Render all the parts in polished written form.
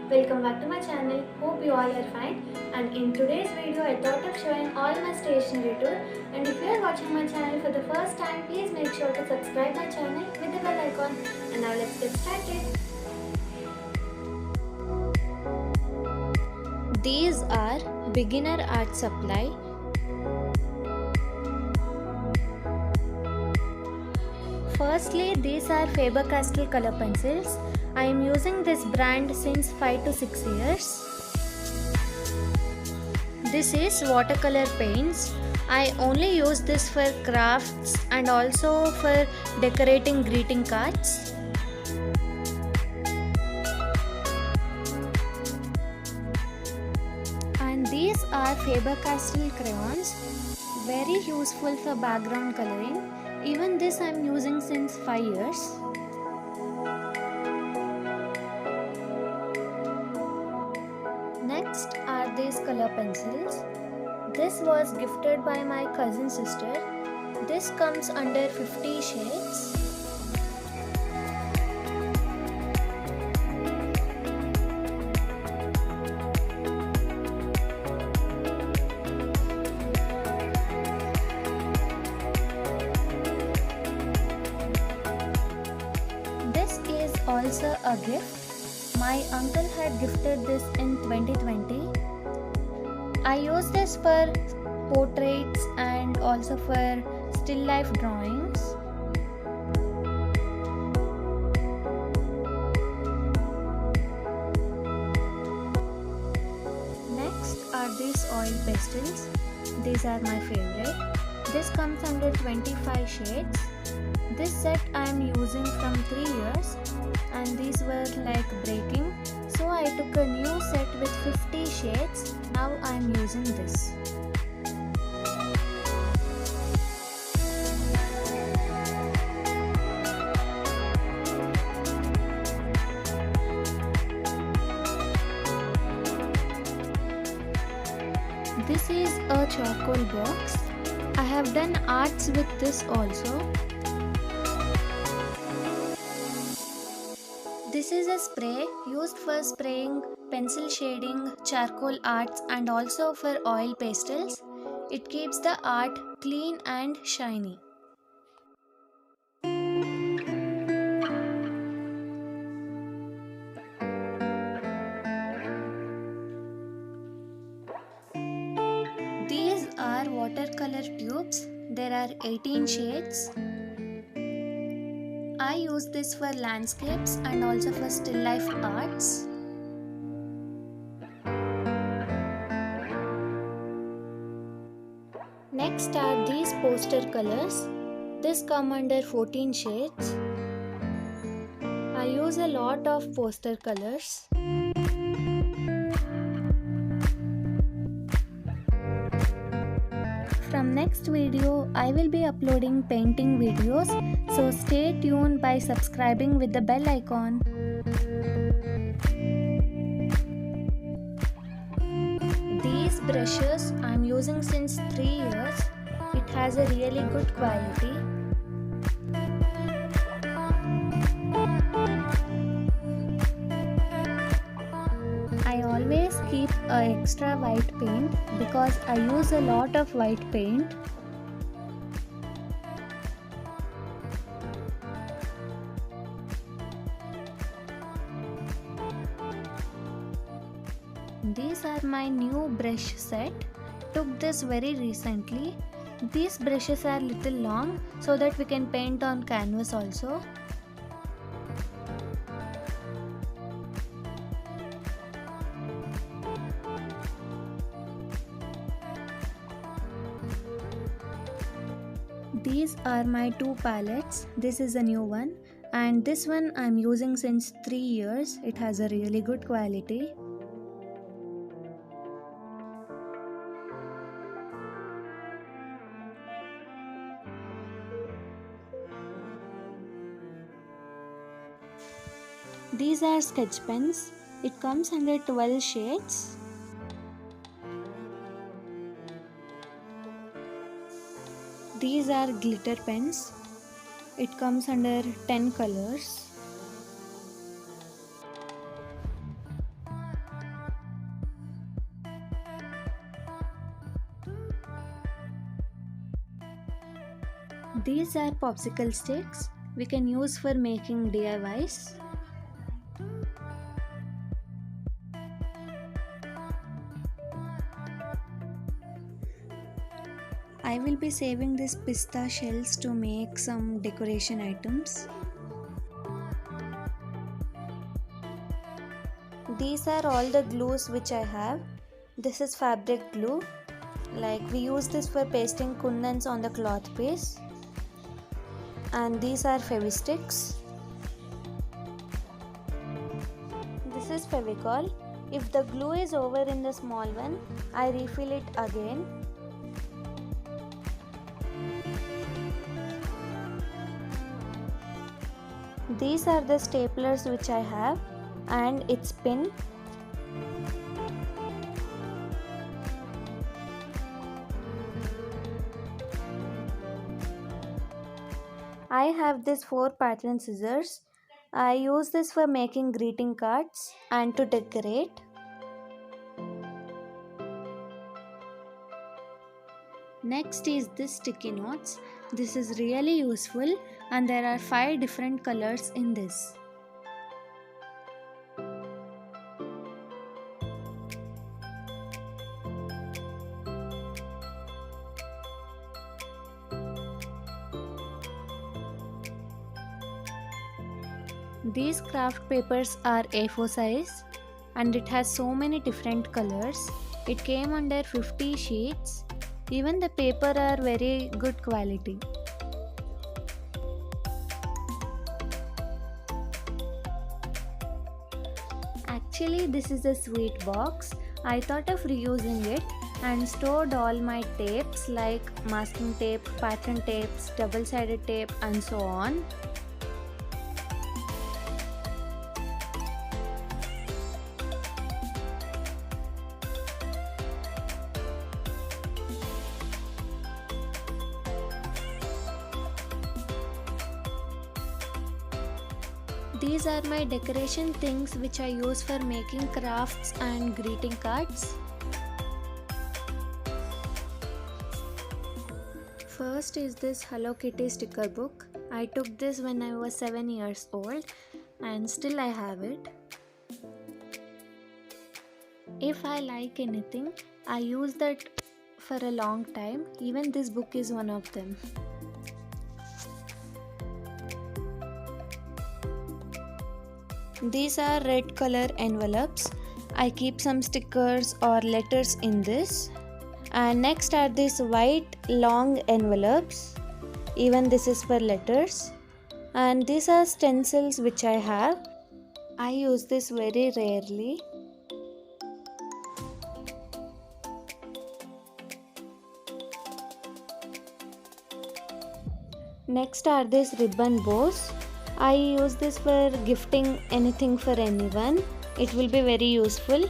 Welcome back to my channel. Hope you all are fine. And in today's video, I thought of showing all my stationery tour. And if you are watching my channel for the first time, please make sure to subscribe my channel with the bell icon. And now let's get started. These are beginner art supply. Firstly, these are Faber-Castell color pencils. I am using this brand since 5 to 6 years. This is watercolor paints. I only use this for crafts and also for decorating greeting cards. And these are Faber-Castell crayons, very useful for background coloring. Even this I am using since 5 years. Next are these color pencils. This was gifted by my cousin sister. This comes under 50 shades. This is also a gift. My uncle had gifted this in 2020. I use this for portraits and also for still life drawings. Next are these oil pastels. These are my favorite. This comes under 25 shades. This set I am using from 3 years and these were like breaking, so I took a new set with 50 shades. Now I am using this. This is a charcoal box. I have done arts with this also. This is a spray used for spraying pencil shading, charcoal arts and also for oil pastels. It keeps the art clean and shiny. These are watercolor tubes. There are 18 shades. I use this for landscapes and also for still life arts. Next are these poster colors. This come under 14 shades. I use a lot of poster colors. From next video, I will be uploading painting videos, so stay tuned by subscribing with the bell icon. These brushes I am using since 3 years. It has a really good quality. I always keep an extra white paint because I use a lot of white paint. These are my new brush set. Took this very recently. These brushes are little long so that we can paint on canvas also. These are my two palettes. This is a new one and this one I am using since 3 years. It has a really good quality. These are sketch pens. It comes under 12 shades. These are glitter pens. It comes under 10 colors. These are popsicle sticks we can use for making DIYs. I will be saving these pista shells to make some decoration items. These are all the glues which I have. This is fabric glue. Like we use this for pasting kundans on the cloth piece. And these are Fevisticks. This is Fevicol. If the glue is over in the small one, I refill it again. These are the staplers which I have and its pin. I have this 4 pattern scissors. I use this for making greeting cards and to decorate. Next is this sticky notes. This is really useful and there are 5 different colors in this. These craft papers are A4 size and it has so many different colors. It came under 50 sheets. Even the paper are very good quality. Actually, this is a sweet box. I thought of reusing it and stored all my tapes like masking tape, pattern tapes, double-sided tape and so on. These are my decoration things which I use for making crafts and greeting cards. First is this Hello Kitty sticker book. I took this when I was 7 years old and still I have it. If I like anything, I use that for a long time. Even this book is one of them. These are red color envelopes. I keep some stickers or letters in this. And next are these white long envelopes. Even this is for letters. And these are stencils which I have. I use this very rarely. Next are these ribbon bows. I use this for gifting anything for anyone. It will be very useful.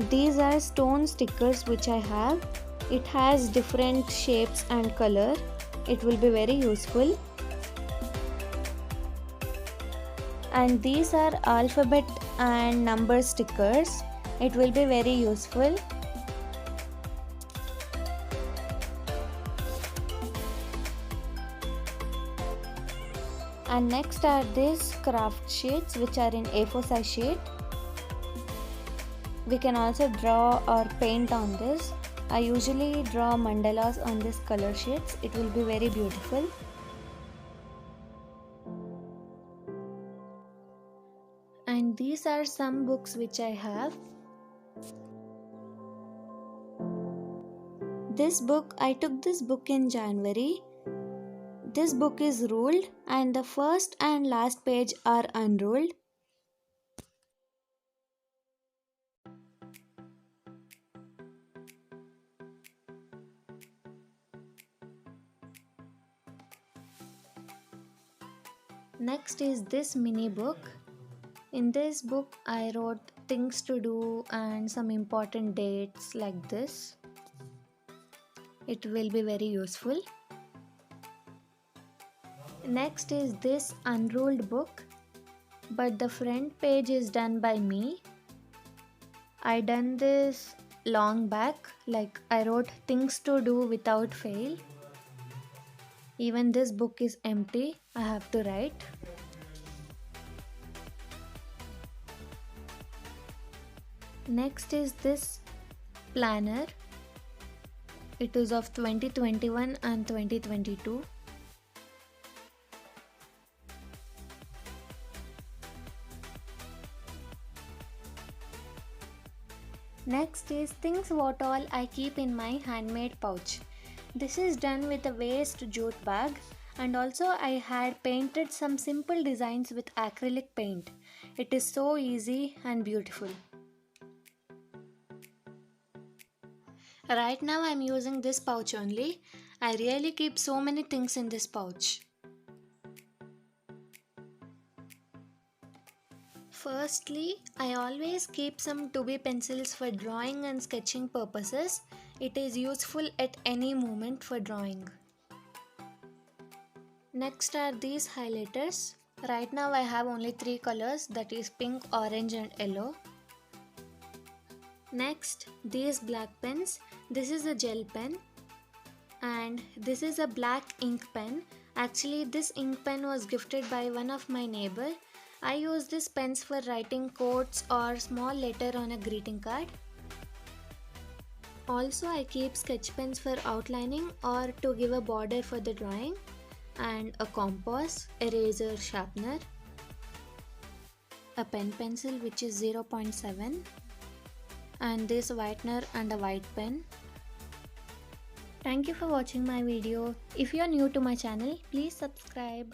These are stone stickers which I have. It has different shapes and color. It will be very useful. And these are alphabet and number stickers. It will be very useful. And next are these craft sheets which are in A4 size sheet. We can also draw or paint on this. I usually draw mandalas on these color sheets. It will be very beautiful. And these are some books which I have. This book, I took this book in January. This book is ruled and the first and last page are unruled. Next is this mini book. In this book I wrote things to do and some important dates like this. It will be very useful. Next is this unruled book, but the front page is done by me. I done this long back, like I wrote things to do without fail. Even this book is empty, I have to write. Next is this planner. It is of 2021 and 2022. Next is things what all I keep in my handmade pouch. This is done with a waste jute bag, and also I had painted some simple designs with acrylic paint. It is so easy and beautiful. Right now I am using this pouch only. I really keep so many things in this pouch. Firstly, I always keep some 2B pencils for drawing and sketching purposes. It is useful at any moment for drawing. Next are these highlighters. Right now I have only 3 colors, that is pink, orange and yellow. Next, these black pens. This is a gel pen and this is a black ink pen. Actually, this ink pen was gifted by one of my neighbor. I use these pens for writing quotes or small letter on a greeting card. Also, I keep sketch pens for outlining or to give a border for the drawing, and a compass, eraser, sharpener, a pen pencil which is 0.7, and this whitener and a white pen. Thank you for watching my video. If you are new to my channel, please subscribe.